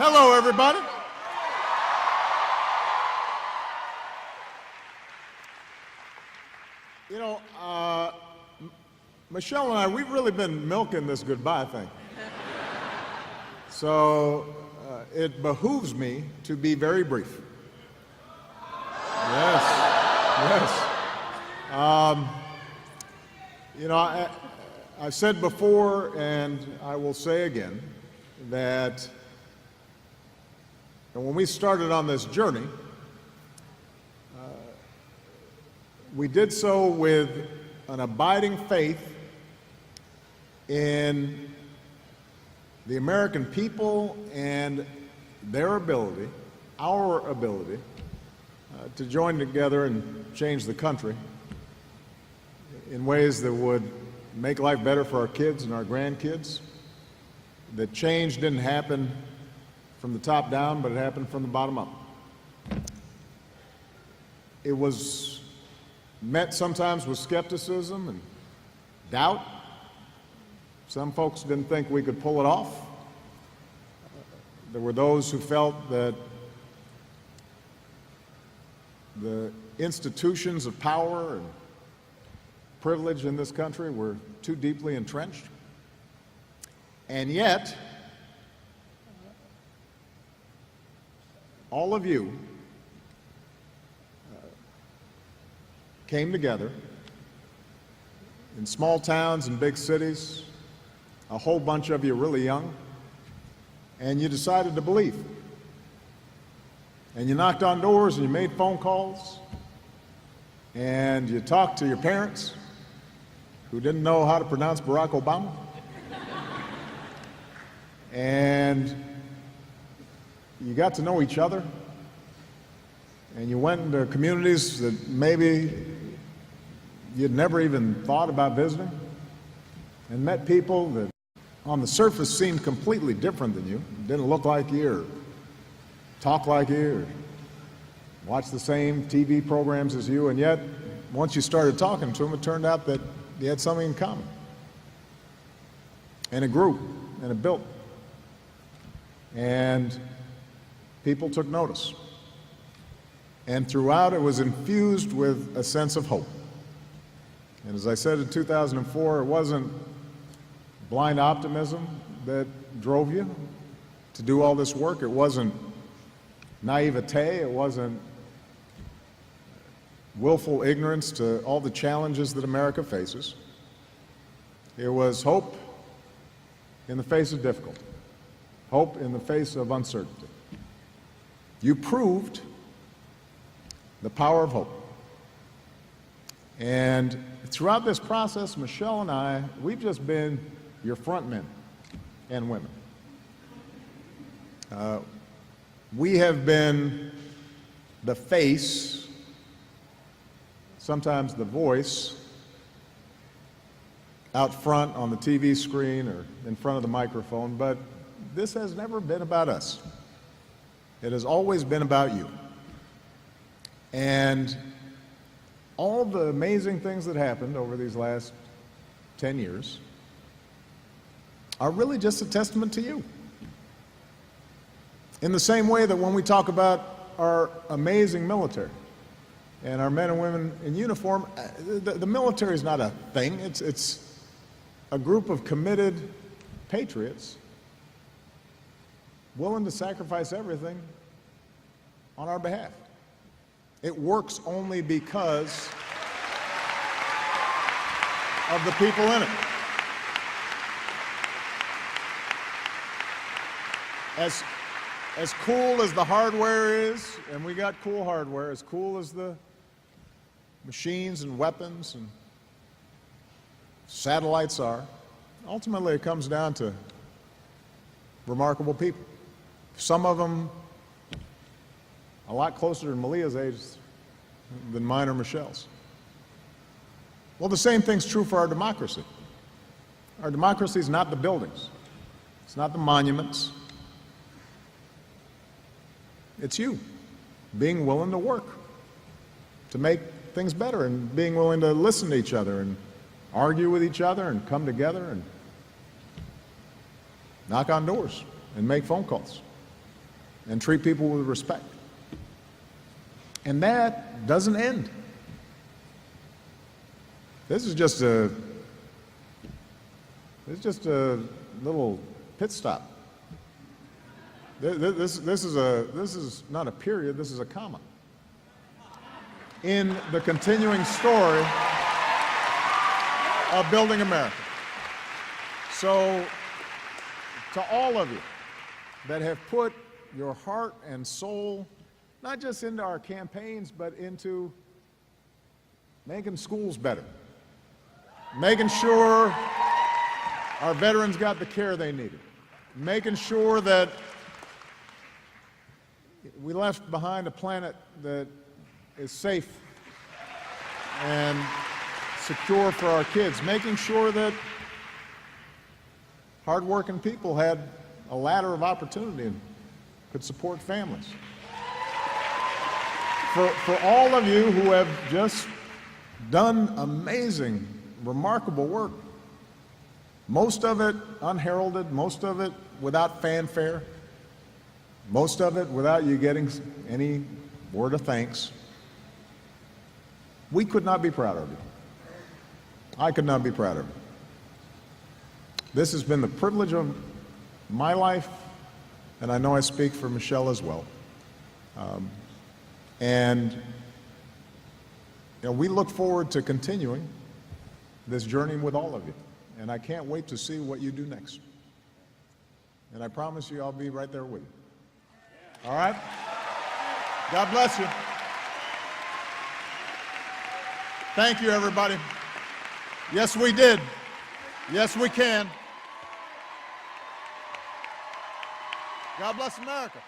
Hello, everybody. You know, Michelle and I, we've really been milking this goodbye thing. So it behooves me to be very brief. Yes, yes. You know, I've said before, and I will say again, that when we started on this journey, we did so with an abiding faith in the American people and their ability, our ability, to join together and change the country in ways that would make life better for our kids and our grandkids. That change didn't happen from the top down, but it happened from the bottom up. It was met sometimes with skepticism and doubt. Some folks didn't think we could pull it off. There were those who felt that the institutions of power and privilege in this country were too deeply entrenched. And yet, all of you came together in small towns and big cities, a whole bunch of you really young, and you decided to believe. And you knocked on doors and you made phone calls and you talked to your parents who didn't know how to pronounce Barack Obama. And you got to know each other, and you went into communities that maybe you'd never even thought about visiting, and met people that on the surface seemed completely different than you, didn't look like you or talk like you or watch the same TV programs as you, and yet once you started talking to them, it turned out that you had something in common. And it grew, and it built. And people took notice. And throughout, it was infused with a sense of hope. And as I said in 2004, it wasn't blind optimism that drove you to do all this work. It wasn't naivete. It wasn't willful ignorance to all the challenges that America faces. It was hope in the face of difficulty, hope in the face of uncertainty. You proved the power of hope. And throughout this process, Michelle and I, we've just been your front men and women. We have been the face, sometimes the voice, out front on the TV screen or in front of the microphone, but this has never been about us. It has always been about you. And all the amazing things that happened over these last 10 years are really just a testament to you. In the same way that when we talk about our amazing military and our men and women in uniform, the military is not a thing. It's a group of committed patriots willing to sacrifice everything on our behalf. It works only because of the people in it. As cool as the hardware is, and we got cool hardware, as cool as the machines and weapons and satellites are, ultimately it comes down to remarkable people. Some of them a lot closer to Malia's age than mine or Michelle's. Well, the same thing's true for our democracy. Our democracy is not the buildings. It's not the monuments. It's you being willing to work to make things better and being willing to listen to each other and argue with each other and come together and knock on doors and make phone calls. and treat people with respect. And that doesn't end. This is just a little pit stop. This is not a period, this is a comma in the continuing story of building America. So, to all of you that have put your heart and soul not just into our campaigns, but into making schools better, making sure our veterans got the care they needed, making sure that we left behind a planet that is safe and secure for our kids, making sure that hardworking people had a ladder of opportunity and could support families. For all of you who have just done amazing, remarkable work, most of it unheralded, most of it without fanfare, most of it without you getting any word of thanks, we could not be prouder of you. I could not be prouder of you. This has been the privilege of my life, and I know I speak for Michelle as well. And we look forward to continuing this journey with all of you. And I can't wait to see what you do next. And I promise you I'll be right there with you. All right? God bless you. Thank you, everybody. Yes, we did. Yes, we can. God bless America.